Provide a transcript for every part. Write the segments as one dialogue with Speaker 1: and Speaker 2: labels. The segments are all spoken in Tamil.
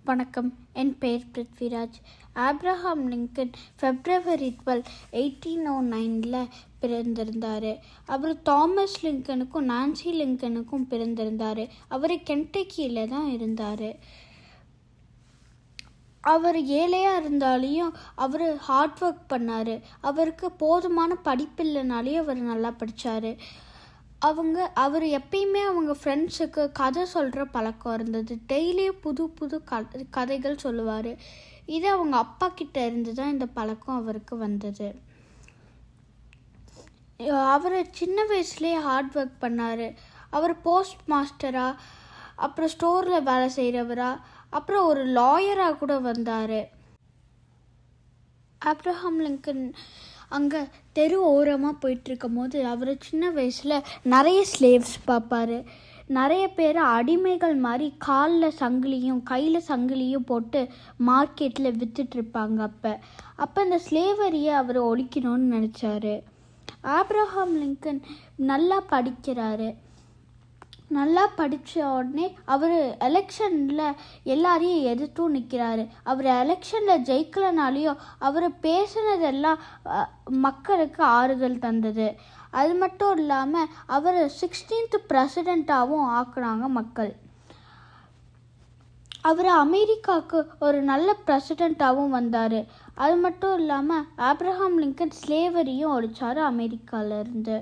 Speaker 1: வணக்கம். என் பெயர் பிருத்விராஜ். ஆப்ரஹாம் லிங்கன் February 12, 1809 பிறந்திருந்தார். அவர் தாமஸ் லிங்கனுக்கும் நான்சி லிங்கனுக்கும் பிறந்திருந்தார். அவர் கென்டக்கியில் தான் இருந்தார். அவர் ஏழையாக இருந்தாலையும் அவர் ஹார்ட் ஒர்க் பண்ணார். அவருக்கு போதுமான படிப்பில்லைனாலையும் அவர் நல்லா படித்தார். அவர் எப்பயுமே அவங்க ஃப்ரெண்ட்ஸுக்கு கதை சொல்கிற பழக்கம் இருந்தது. டெய்லியும் புது புது கதைகள் சொல்லுவார். இது அவங்க அப்பா கிட்ட இருந்து தான் இந்த பழக்கம் அவருக்கு வந்தது. அவர் சின்ன வயசுலேயே ஹார்ட் ஒர்க் பண்ணார். அவர் போஸ்ட் மாஸ்டராக, அப்புறம் ஸ்டோரில் வேலை செய்கிறவரா, அப்புறம் ஒரு லாயராக கூட வந்தார். ஆப்ரஹாம் லிங்கன் அங்கே தெரு ஓரமாக போயிட்டுருக்கும் போது அவர் சின்ன வயசில் நிறைய ஸ்லேவ்ஸ் பார்ப்பார். நிறைய பேர் அடிமைகள் மாதிரி காலில் சங்கிலியும் கையில் சங்கிலியும் போட்டு மார்க்கெட்டில் விற்றுட்ருப்பாங்க. அப்போ இந்த ஸ்லேவரியை அவர் ஒழிக்கணும்னு நினச்சாரு. ஆப்ரஹாம் லிங்கன் நல்லா படிக்கிறாரு. நல்லா படித்த உடனே அவர் எலெக்ஷனில் எல்லாரையும் எதிர்த்தும் நிற்கிறாரு. அவர் எலெக்ஷனில் ஜெயிக்கலனாலையும் அவர் பேசுனதெல்லாம் மக்களுக்கு ஆறுதல் தந்தது. அது மட்டும் இல்லாமல் அவர் 16th பிரசிடெண்ட்டாகவும் ஆக்குனாங்க மக்கள். அவர் அமெரிக்காவுக்கு ஒரு நல்ல பிரசிடெண்ட்டாகவும் வந்தார். அது மட்டும் இல்லாமல் ஆப்ரஹாம் லிங்கன் ஸ்லேவரியும் ஒழிச்சார் அமெரிக்காவிலேருந்து.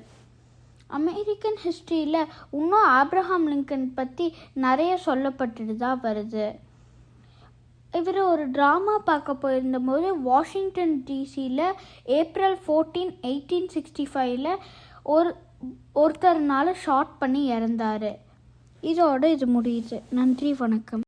Speaker 1: அமெரிக்கன் ஹிஸ்ட்ரியில் இன்னும் ஆப்ரஹாம் லிங்கன் பற்றி நிறைய சொல்லப்பட்டுட்டு தான் வருது. இவர் ஒரு ட்ராமா பார்க்க போயிருந்தபோது வாஷிங்டன் டிசியில் April 14, 1865 ஒருத்தர்னால ஷார்ட் பண்ணி இறந்தார். இதோடு இது முடியுது. நன்றி, வணக்கம்.